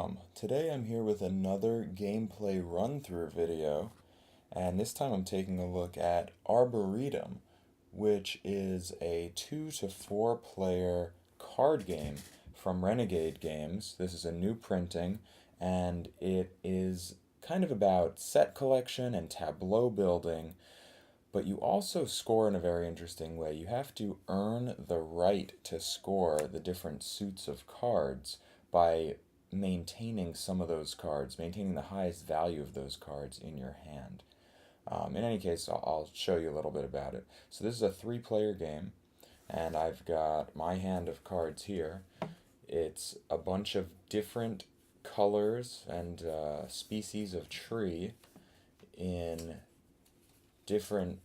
Welcome! Today I'm here with another gameplay run-through video, and this time I'm taking a look at Arboretum, which is a 2 to 4 player card game from Renegade Games. This is a new printing, and it is kind of about set collection and tableau building, but you also score in a very interesting way. You have to earn the right to score the different suits of cards by maintaining some of those cards, maintaining the highest value of those cards in your hand. In any case, I'll show you a little bit about it. So this is a 3-player game, and I've got my hand of cards here. It's a bunch of different colors and species of tree in different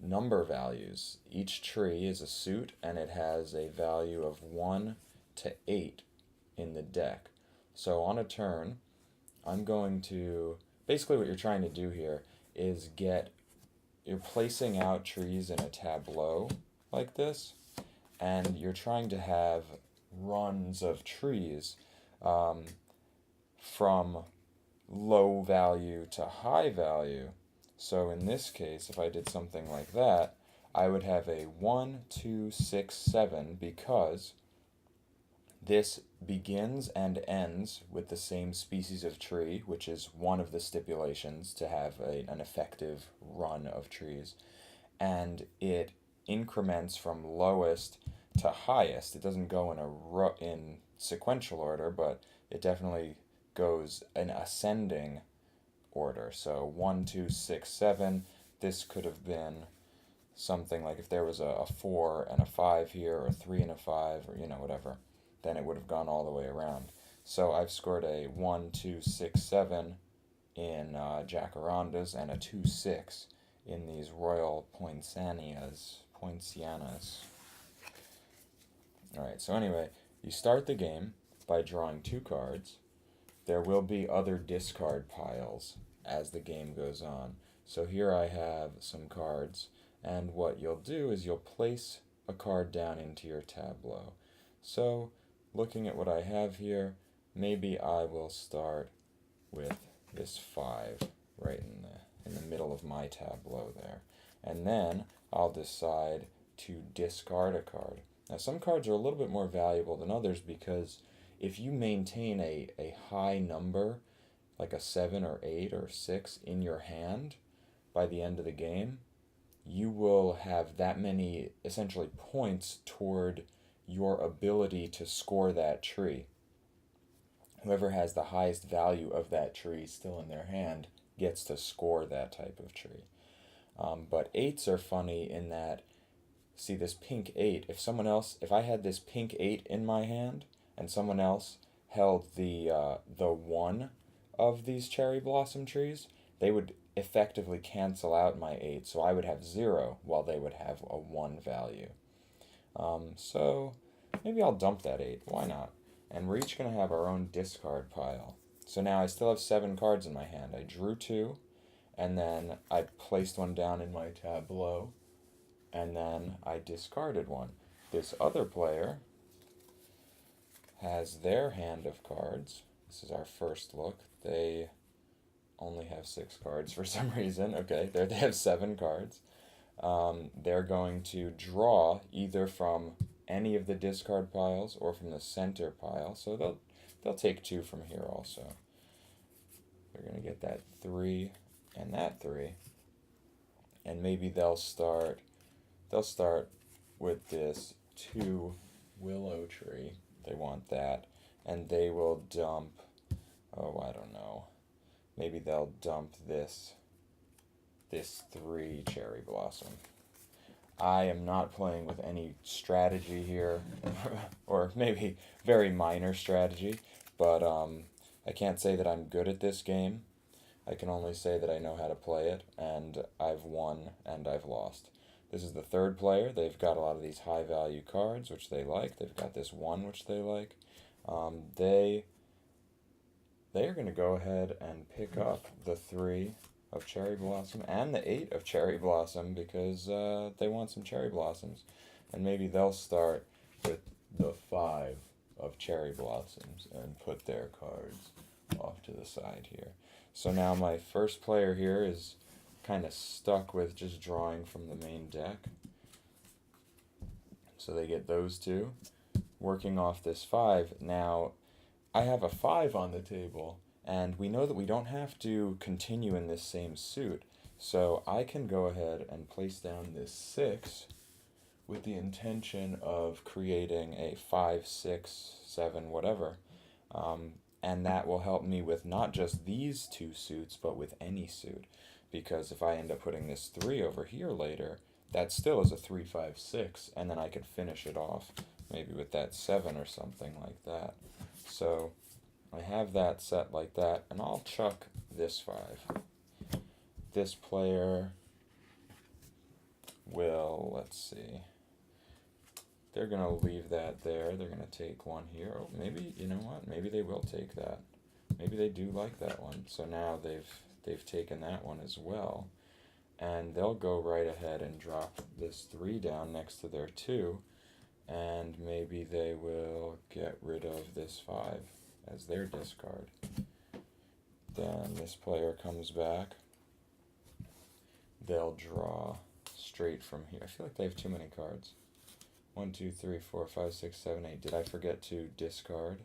number values. Each tree is a suit, and it has a value of 1 to 8 in the deck. So on a turn, I'm going to, basically what you're trying to do here is you're placing out trees in a tableau like this, and you're trying to have runs of trees from low value to high value. So in this case, if I did something like that, I would have a 1, 2, 6, 7 because this begins and ends with the same species of tree, which is one of the stipulations to have an effective run of trees, and it increments from lowest to highest. It doesn't go in sequential order, but it definitely goes in ascending order. So 1, 2, 6, 7. This could have been something like if there was a 4 and a 5 here, or a 3 and a 5, or whatever, then it would have gone all the way around. So I've scored a 1, 2, 6, 7 in Jacarandas and a 2, 6 in these Royal Poincianas. Alright, so anyway, you start the game by drawing 2 cards. There will be other discard piles as the game goes on. So here I have some cards, and what you'll do is you'll place a card down into your tableau. So looking at what I have here, maybe I will start with this 5 right in the middle of my tableau there. And then I'll decide to discard a card. Now some cards are a little bit more valuable than others because if you maintain a high number, like a 7 or 8 or 6 in your hand by the end of the game, you will have that many essentially points toward your ability to score that tree. Whoever has the highest value of that tree still in their hand gets to score that type of tree. But 8s are funny in that, see this pink 8, if I had this pink 8 in my hand and someone else held the 1 of these cherry blossom trees, they would effectively cancel out my 8, so I would have 0 while they would have a 1 value. So maybe I'll dump that 8, why not? And we're each going to have our own discard pile. So now I still have 7 cards in my hand. I drew 2, and then I placed one down in my tableau, and then I discarded one. This other player has their hand of cards. This is our first look. They only have 6 cards for some reason. Okay, there they have 7 cards. They're going to draw either from any of the discard piles or from the center pile. So they'll take 2 from here also. They're going to get that 3 and that 3. And maybe they'll start with this 2 willow tree. They want that. And they will dump, oh, I don't know. Maybe they'll dump this 3 cherry blossom. I am not playing with any strategy here, or maybe very minor strategy, but I can't say that I'm good at this game. I can only say that I know how to play it, and I've won and I've lost. This is the 3rd player. They've got a lot of these high value cards, which they like. They've got this 1, which they like. They are going to go ahead and pick up the 3 of cherry blossom and the 8 of cherry blossom because they want some cherry blossoms. And maybe they'll start with the 5 of cherry blossoms and put their cards off to the side here. So now my first player here is kind of stuck with just drawing from the main deck. So they get those two. Working off this 5, now I have a 5 on the table, and we know that we don't have to continue in this same suit. So I can go ahead and place down this 6 with the intention of creating a 5, 6, 7, whatever. And that will help me with not just these two suits, but with any suit. Because if I end up putting this 3 over here later, that still is a 3, 5, 6, and then I could finish it off maybe with that 7 or something like that. So I have that set like that, and I'll chuck this 5. This player will, let's see, they're going to leave that there. They're going to take one here. Oh, maybe, you know what? Maybe they will take that. Maybe they do like that one. So now they've taken that one as well. And they'll go right ahead and drop this 3 down next to their 2. And maybe they will get rid of this 5 as their discard. Then this player comes back. They'll draw straight from here. I feel like they have too many cards. 1, 2, 3, 4, 5, 6, 7, 8. Did I forget to discard?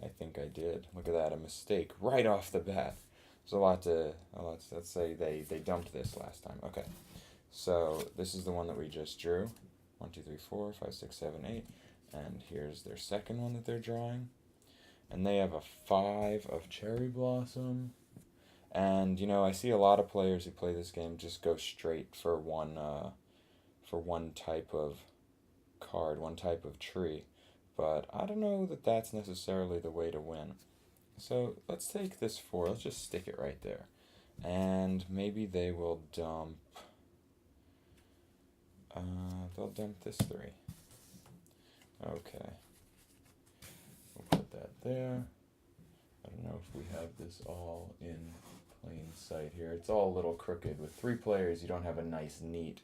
I think I did. Look at that, a mistake right off the bat. There's a lot to, let's say they dumped this last time. Okay, so this is the one that we just drew. 1, 2, 3, 4, 5, 6, 7, 8. And here's their second one that they're drawing. And they have a 5 of cherry blossom. And, you know, I see a lot of players who play this game just go straight for one type of card, one type of tree. But I don't know that that's necessarily the way to win. So let's take this 4, let's just stick it right there. And maybe they will dump, they'll dump this 3. Okay. We'll put that there. I don't know if we have this all in plain sight here. It's all a little crooked. With 3 players, you don't have a nice, neat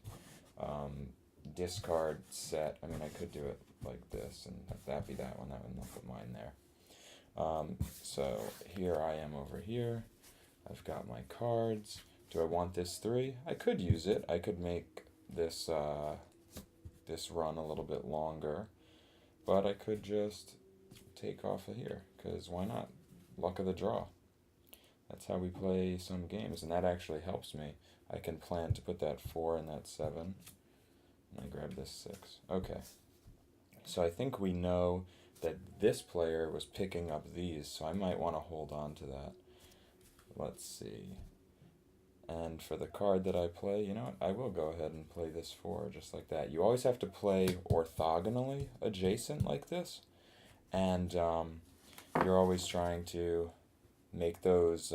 discard set. I mean, I could do it like this, and if that be that one, I'll put mine there. So here I am over here. I've got my cards. Do I want this 3? I could use it. I could make this this run a little bit longer, but I could just take off of here, because why not? Luck of the draw. That's how we play some games, and that actually helps me. I can plan to put that 4 and that 7, and I grab this 6. Okay, so I think we know that this player was picking up these, so I might want to hold on to that. Let's see. And for the card that I play, you know what? I will go ahead and play this 4, just like that. You always have to play orthogonally adjacent like this, and you're always trying to make those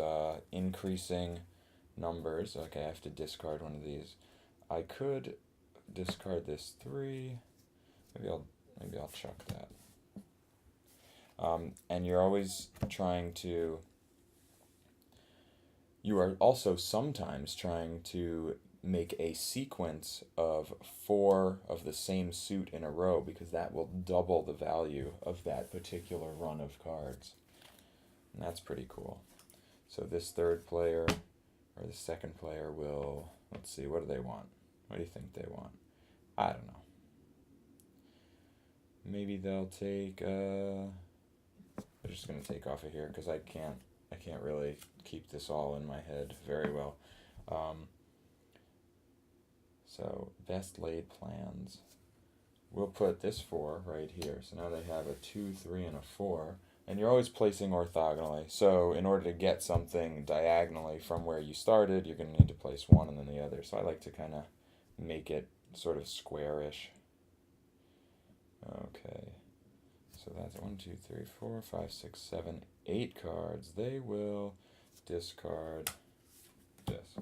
increasing numbers. Okay, I have to discard one of these. I could discard this 3. Maybe I'll chuck that. And you're always trying to, you are also sometimes trying to make a sequence of 4 of the same suit in a row, because that will double the value of that particular run of cards. And that's pretty cool. So this 3rd player, or the 2nd player will, let's see, what do they want? What do you think they want? I don't know. Maybe they'll take, they're just going to take off of here, because I can't really keep this all in my head very well. So best laid plans. We'll put this 4 right here. So now they have a 2, 3, and a 4. And you're always placing orthogonally. So in order to get something diagonally from where you started, you're going to need to place one and then the other. So I like to kind of make it sort of squarish. Okay. So that's 1, 2, 3, 4, 5, 6, 7, 8 cards. They will discard this.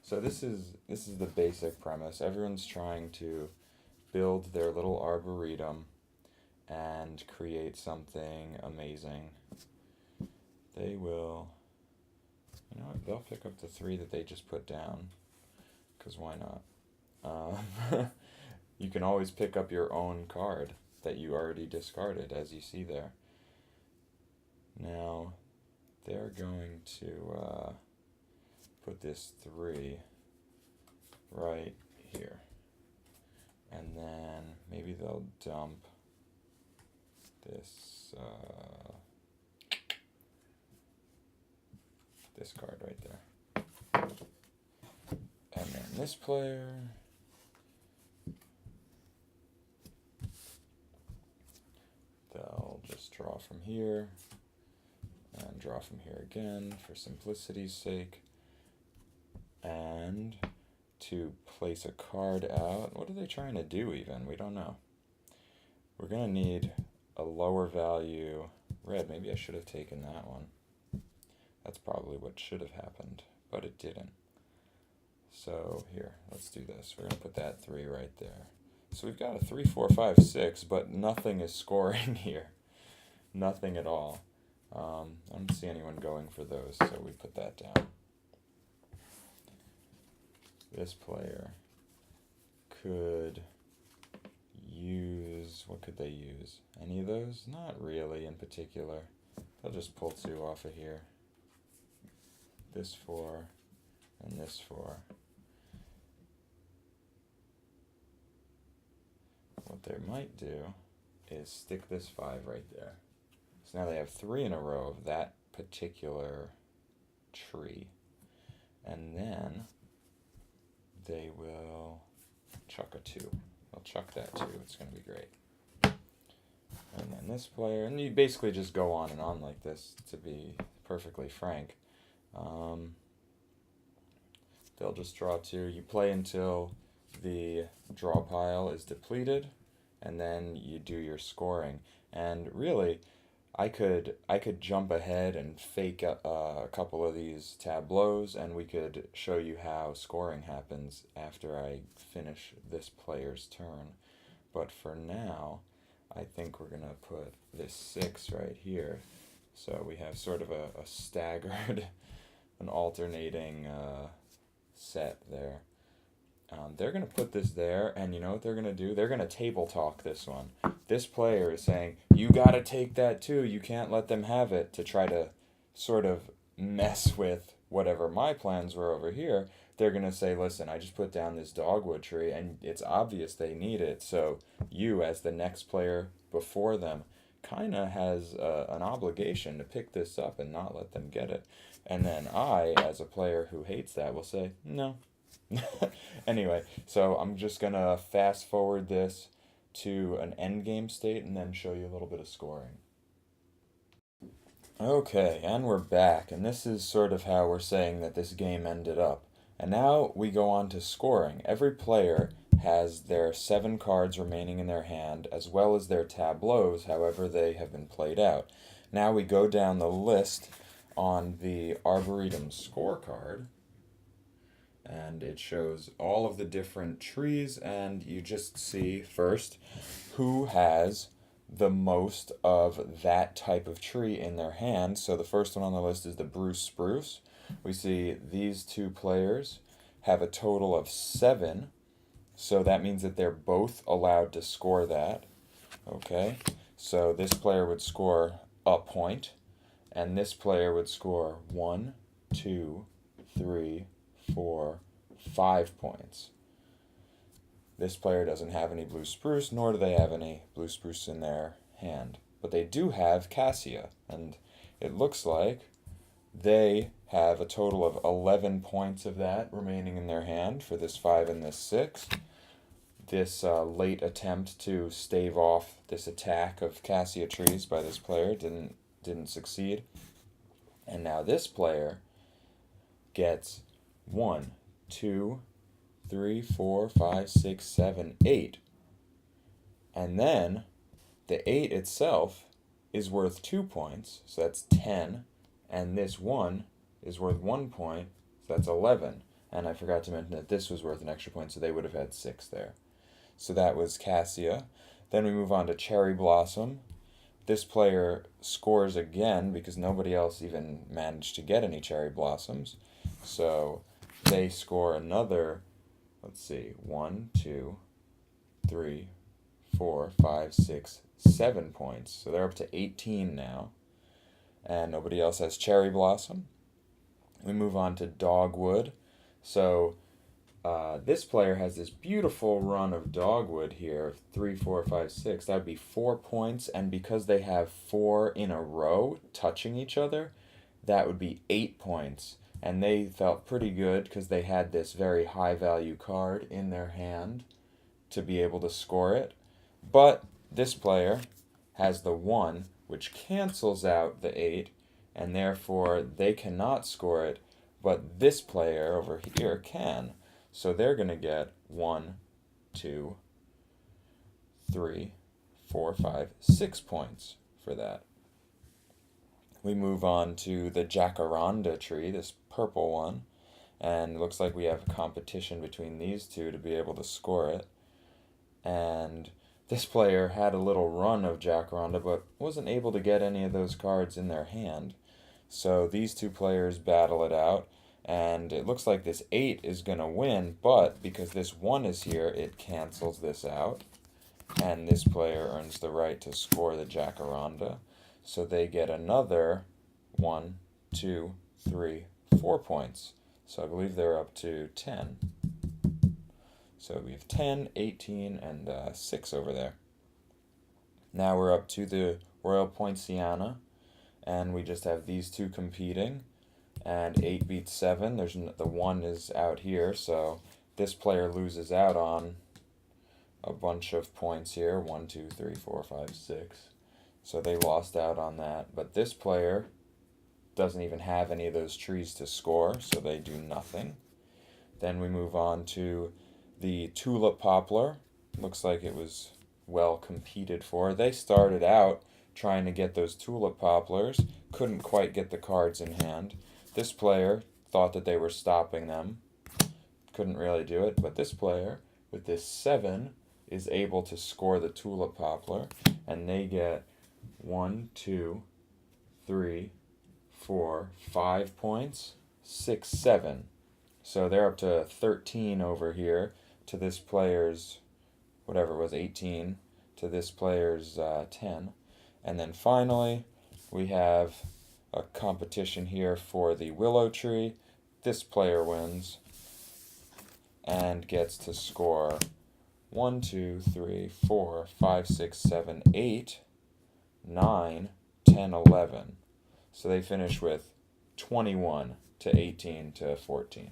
So this is the basic premise. Everyone's trying to build their little arboretum and create something amazing. They will, you know what, they'll pick up the 3 that they just put down, because why not? You can always pick up your own card. that you already discarded, as you see there. Now, they're going to put this 3 right here. And then maybe they'll dump this this card right there. And then this player, they'll just draw from here and draw from here again for simplicity's sake. And to place a card out, what are they trying to do even? We don't know. We're going to need a lower value red. Maybe I should have taken that one. That's probably what should have happened, but it didn't. So here, let's do this. We're going to put that 3 right there. So we've got a 3, 4, 5, 6, but nothing is scoring here. Nothing at all. I don't see anyone going for those, so we put that down. This player could use, what could they use? Any of those? Not really in particular. They'll just pull 2 off of here. This 4 and this 4. What they might do is stick this 5 right there. So now they have 3 in a row of that particular tree. And then they will chuck a 2. They'll chuck that 2. It's going to be great. And then this player, and you basically just go on and on like this, to be perfectly frank. They'll just draw 2. You play until the draw pile is depleted, and then you do your scoring. And really, I could jump ahead and fake a couple of these tableaus, and we could show you how scoring happens after I finish this player's turn. But for now, I think we're going to put this 6 right here. So we have sort of a staggered, an alternating set there. They're going to put this there, and you know what they're going to do? They're going to table talk this one. This player is saying, you got to take that too. You can't let them have it, to try to sort of mess with whatever my plans were over here. They're going to say, listen, I just put down this dogwood tree, and it's obvious they need it. So you, as the next player before them, kind of has an obligation to pick this up and not let them get it. And then I, as a player who hates that, will say, no. Anyway, so I'm just going to fast forward this to an endgame state and then show you a little bit of scoring. Okay, and we're back, and this is sort of how we're saying that this game ended up. And now we go on to scoring. Every player has their 7 cards remaining in their hand, as well as their tableaus, however they have been played out. Now we go down the list on the Arboretum scorecard, and it shows all of the different trees, and you just see first who has the most of that type of tree in their hand. So the first one on the list is the Bruce Spruce. We see these 2 players have a total of 7, so that means that they're both allowed to score that. Okay, so this player would score a point, and this player would score 1, 2, 3, 4, 5 points. This player doesn't have any blue spruce, nor do they have any blue spruce in their hand. But they do have cassia, and it looks like they have a total of 11 points of that remaining in their hand for this 5 and this 6. This late attempt to stave off this attack of cassia trees by this player didn't succeed. And now this player gets 1, 2, 3, 4, 5, 6, 7, 8. And then the 8 itself is worth 2 points, so that's 10. And this 1 is worth 1 point, so that's 11. And I forgot to mention that this was worth an extra point, so they would have had 6 there. So that was cassia. Then we move on to cherry blossom. This player scores again because nobody else even managed to get any cherry blossoms. So they score another, let's see, 1, 2, 3, 4, 5, 6, 7 points. So they're up to 18 now. And nobody else has Cherry Blossom. We move on to Dogwood. So this player has this beautiful run of Dogwood here, 3, 4, 5, 6. That would be 4 points, and because they have 4 in a row touching each other, that would be 8 points. And they felt pretty good because they had this very high value card in their hand to be able to score it. But this player has the 1, which cancels out the 8, and therefore they cannot score it, but this player over here can. So they're going to get 1, 2, 3, 4, 5, 6 points for that. We move on to the Jacaranda tree, this purple one, and it looks like we have a competition between these two to be able to score it. And this player had a little run of Jacaranda, but wasn't able to get any of those cards in their hand. So these two players battle it out, and it looks like this 8 is going to win, but because this 1 is here, it cancels this out, and this player earns the right to score the Jacaranda. So they get another 1, 2, 3, 4 points. So I believe they're up to 10. So we have 10, 18, and 6 over there. Now we're up to the Royal Poinciana, and we just have these two competing, and 8 beats 7. The 1 is out here, so this player loses out on a bunch of points here. 1, 2, 3, 4, 5, 6. So they lost out on that, but this player doesn't even have any of those trees to score, so they do nothing. Then we move on to the Tulip Poplar. Looks like it was well competed for. They started out trying to get those Tulip Poplars, couldn't quite get the cards in hand. This player thought that they were stopping them, couldn't really do it, but this player with this 7 is able to score the Tulip Poplar, and they get 1, 2, 3, 4, 5 points, 6, 7. So they're up to 13 over here to this player's, whatever it was, 18, to this player's 10. And then finally, we have a competition here for the Willow Tree. This player wins and gets to score 1, 2, 3, 4, 5, 6, 7, 8, 9, 10, 11. So they finish with 21 to 18 to 14.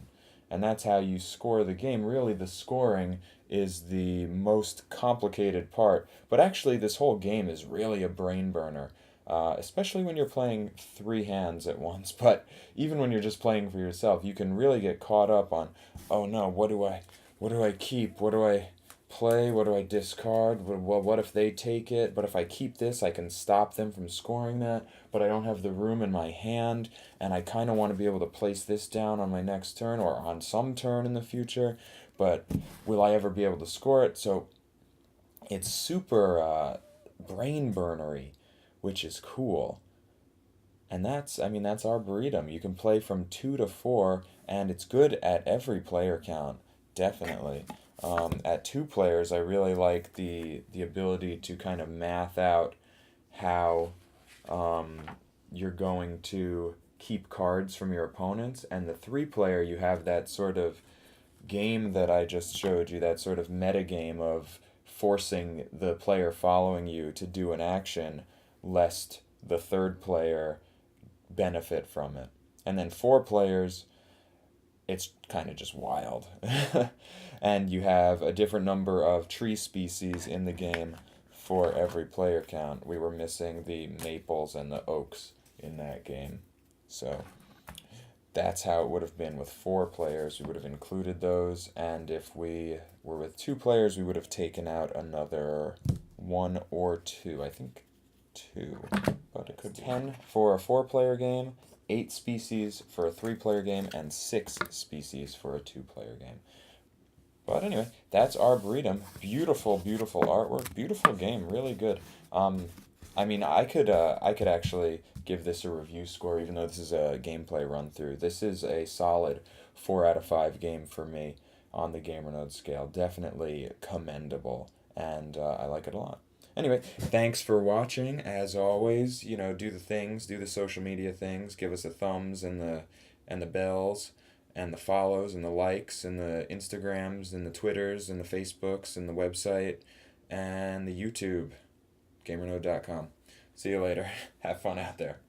And that's how you score the game. Really, the scoring is the most complicated part. But actually, this whole game is really a brain burner, especially when you're playing 3 hands at once. But even when you're just playing for yourself, you can really get caught up on, oh no, what do I keep? What do I play? What do I discard? Well, what if they take it? But if I keep this, I can stop them from scoring that. But I don't have the room in my hand, and I kind of want to be able to place this down on my next turn or on some turn in the future. But will I ever be able to score it? So it's super brain burnery, which is cool. And that's Arboretum. You can play from 2 to 4, and it's good at every player count, definitely. At 2 players, I really like the ability to kind of math out how you're going to keep cards from your opponents. And the 3 player, you have that sort of game that I just showed you, that sort of meta game of forcing the player following you to do an action lest the 3rd player benefit from it. And then 4 players, it's kind of just wild. And you have a different number of tree species in the game for every player count. We were missing the maples and the oaks in that game. So that's how it would have been with 4 players. We would have included those, and if we were with 2 players, we would have taken out another 1 or 2. I think 2, but it could be 10 for a 4-player game, 8 species for a 3-player game, and 6 species for a 2-player game. But anyway, that's Arboretum. Beautiful, beautiful artwork. Beautiful game. Really good. I could actually give this a review score, even though this is a gameplay run through. This is a solid 4 out of 5 game for me on the GamerNode scale. Definitely commendable. and I like it a lot. Anyway, thanks for watching. As always, do the things, do the social media things. Give us a thumbs and the bells and the follows and the likes and the Instagrams and the Twitters and the Facebooks and the website and the YouTube, GamerNode.com. See you later. Have fun out there.